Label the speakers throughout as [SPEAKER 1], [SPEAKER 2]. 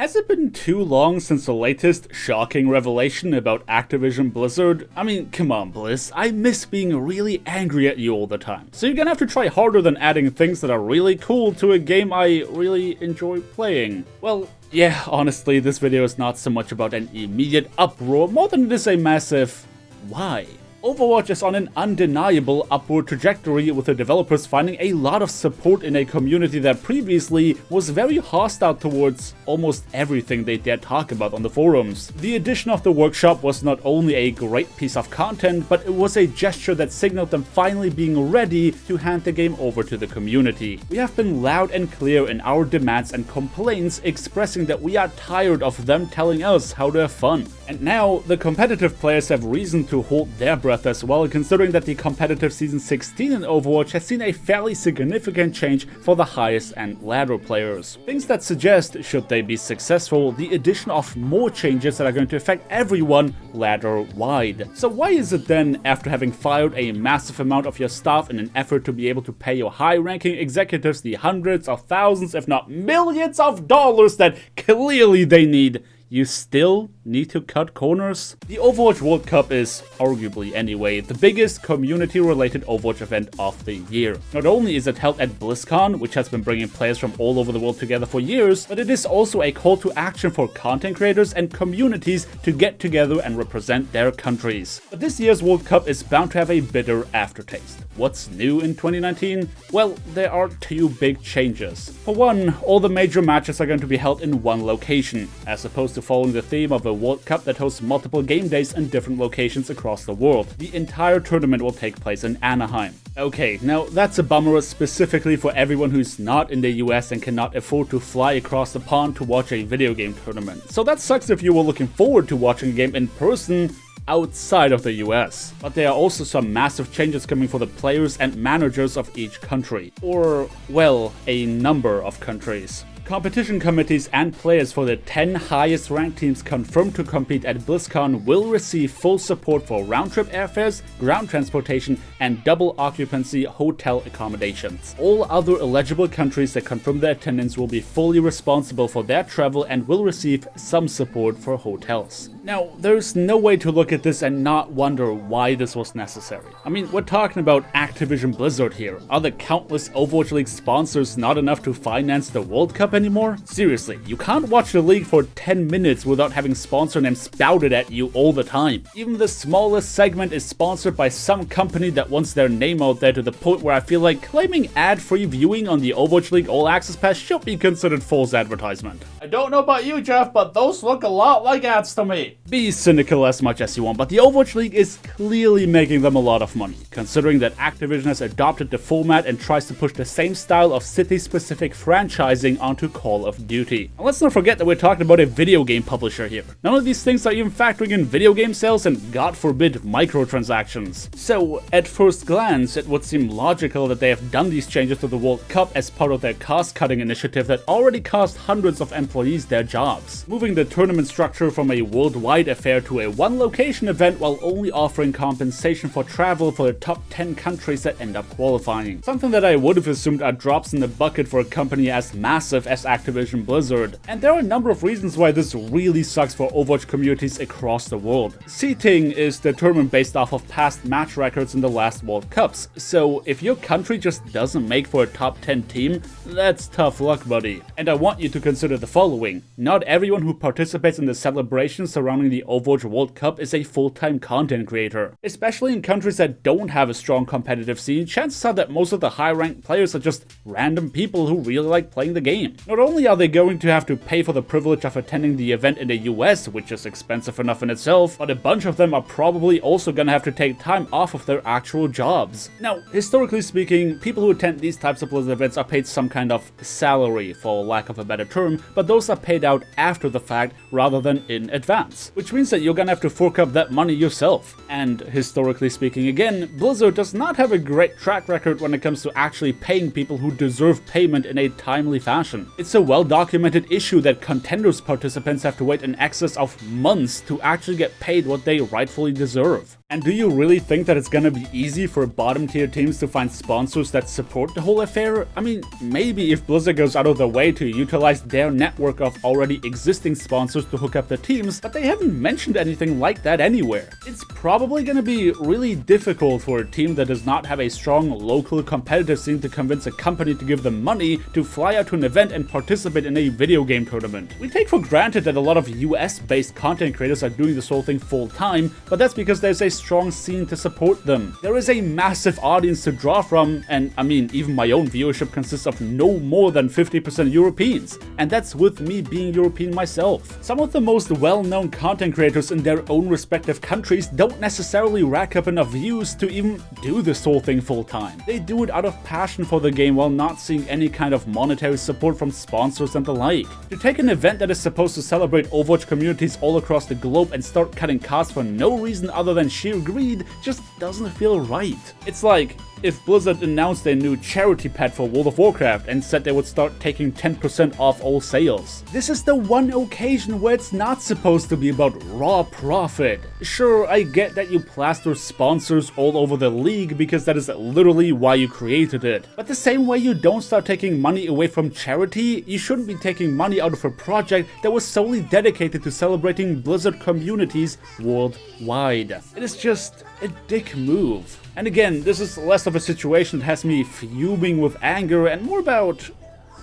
[SPEAKER 1] Has it been too long since the latest shocking revelation about Activision Blizzard? I mean, come on, Blizz, I miss being really angry at you all the time. So you're gonna have to try harder than adding things that are really cool to a game I really enjoy playing. Well, yeah, honestly, this video is not so much about an immediate uproar, more than it is a massive why. Overwatch is on an undeniable upward trajectory, with the developers finding a lot of support in a community that previously was very hostile towards almost everything they dared talk about on the forums. The addition of the workshop was not only a great piece of content, but it was a gesture that signaled them finally being ready to hand the game over to the community. We have been loud and clear in our demands and complaints, expressing that we are tired of them telling us how to have fun. And now, the competitive players have reason to hold their breath as well, considering that the competitive Season 16 in Overwatch has seen a fairly significant change for the highest end ladder players. Things that suggest, should they be successful, the addition of more changes that are going to affect everyone ladder-wide. So why is it then, after having fired a massive amount of your staff in an effort to be able to pay your high-ranking executives the hundreds of thousands, if not millions of dollars that clearly they need, you still need to cut corners? The Overwatch World Cup is, arguably anyway, the biggest community-related Overwatch event of the year. Not only is it held at BlizzCon, which has been bringing players from all over the world together for years, but it is also a call to action for content creators and communities to get together and represent their countries. But this year's World Cup is bound to have a bitter aftertaste. What's new in 2019? Well, there are two big changes. For one, all the major matches are going to be held in one location, as opposed to following the theme of a World Cup that hosts multiple game days in different locations across the world. The entire tournament will take place in Anaheim. Okay, now that's a bummer specifically for everyone who's not in the US and cannot afford to fly across the pond to watch a video game tournament. So that sucks if you were looking forward to watching a game in person outside of the US. But there are also some massive changes coming for the players and managers of each country. Or, well, a number of countries. Competition committees and players for the 10 highest ranked teams confirmed to compete at BlizzCon will receive full support for round-trip airfares, ground transportation, and double occupancy hotel accommodations. All other eligible countries that confirm their attendance will be fully responsible for their travel and will receive some support for hotels. Now, there's no way to look at this and not wonder why this was necessary. I mean, we're talking about Activision Blizzard here. Are the countless Overwatch League sponsors not enough to finance the World Cup anymore? Seriously, you can't watch the league for 10 minutes without having sponsor names spouted at you all the time. Even the smallest segment is sponsored by some company that wants their name out there, to the point where I feel like claiming ad-free viewing on the Overwatch League All Access Pass should be considered false advertisement. I don't know about you, Jeff, but those look a lot like ads to me. Be cynical as much as you want, but the Overwatch League is clearly making them a lot of money, considering that Activision has adopted the format and tries to push the same style of city-specific franchising onto Call of Duty. And let's not forget that we're talking about a video game publisher here. None of these things are even factoring in video game sales and, God forbid, microtransactions. So, at first glance, it would seem logical that they have done these changes to the World Cup as part of their cost-cutting initiative that already cost hundreds of employees their jobs, moving the tournament structure from a worldwide affair to a one-location event while only offering compensation for travel for the top 10 countries that end up qualifying. Something that I would have assumed are drops in the bucket for a company as massive as Activision Blizzard. And there are a number of reasons why this really sucks for Overwatch communities across the world. Seating is determined based off of past match records in the last World Cups, so if your country just doesn't make for a top 10 team, that's tough luck, buddy. And I want you to consider the following. Not everyone who participates in the celebrations surrounding the Overwatch World Cup is a full-time content creator. Especially in countries that don't have a strong competitive scene, chances are that most of the high-ranked players are just random people who really like playing the game. Not only are they going to have to pay for the privilege of attending the event in the US, which is expensive enough in itself, but a bunch of them are probably also gonna have to take time off of their actual jobs. Now, historically speaking, people who attend these types of Blizzard events are paid some kind of salary, for lack of a better term, but those are paid out after the fact rather than in advance, which means that you're gonna have to fork up that money yourself. And historically speaking again, Blizzard does not have a great track record when it comes to actually paying people who deserve payment in a timely fashion. It's a well-documented issue that contenders participants have to wait in excess of months to actually get paid what they rightfully deserve. And do you really think that it's gonna be easy for bottom tier teams to find sponsors that support the whole affair? I mean, maybe if Blizzard goes out of their way to utilize their network of already existing sponsors to hook up the teams, but they haven't mentioned anything like that anywhere. It's probably gonna be really difficult for a team that does not have a strong local competitive scene to convince a company to give them money to fly out to an event and participate in a video game tournament. We take for granted that a lot of US-based content creators are doing this whole thing full time, but that's because there's a strong scene to support them. There is a massive audience to draw from, and I mean, even my own viewership consists of no more than 50% Europeans, and that's with me being European myself. Some of the most well-known content creators in their own respective countries don't necessarily rack up enough views to even do this whole thing full time. They do it out of passion for the game while not seeing any kind of monetary support from sponsors and the like. To take an event that is supposed to celebrate Overwatch communities all across the globe and start cutting costs for no reason other than sheer greed just doesn't feel right. It's like if Blizzard announced a new charity pad for World of Warcraft and said they would start taking 10% off all sales. This is the one occasion where it's not supposed to be about raw profit. Sure, I get that you plaster sponsors all over the league because that is literally why you created it. But the same way you don't start taking money away from charity, you shouldn't be taking money out of a project that was solely dedicated to celebrating Blizzard communities worldwide. It is just a dick move. And again, this is less of a situation that has me fuming with anger and more about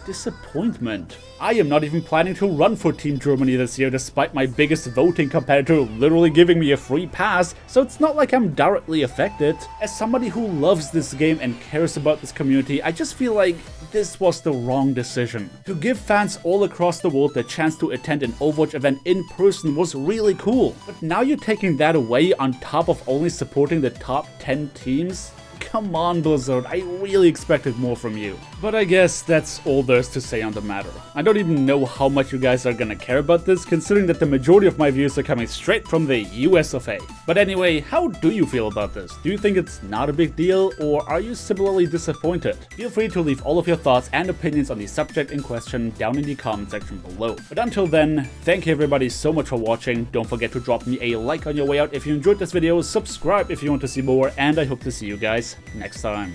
[SPEAKER 1] disappointment. I am not even planning to run for Team Germany this year despite my biggest voting competitor literally giving me a free pass, so it's not like I'm directly affected. As somebody who loves this game and cares about this community, I just feel like this was the wrong decision. To give fans all across the world the chance to attend an Overwatch event in person was really cool, but now you're taking that away on top of only supporting the top 10 teams? Come on, Blizzard, I really expected more from you. But I guess that's all there's to say on the matter. I don't even know how much you guys are gonna care about this, considering that the majority of my views are coming straight from the US of A. But anyway, how do you feel about this? Do you think it's not a big deal, or are you similarly disappointed? Feel free to leave all of your thoughts and opinions on the subject in question down in the comment section below. But until then, thank you everybody so much for watching. Don't forget to drop me a like on your way out if you enjoyed this video, subscribe if you want to see more, and I hope to see you guys next time.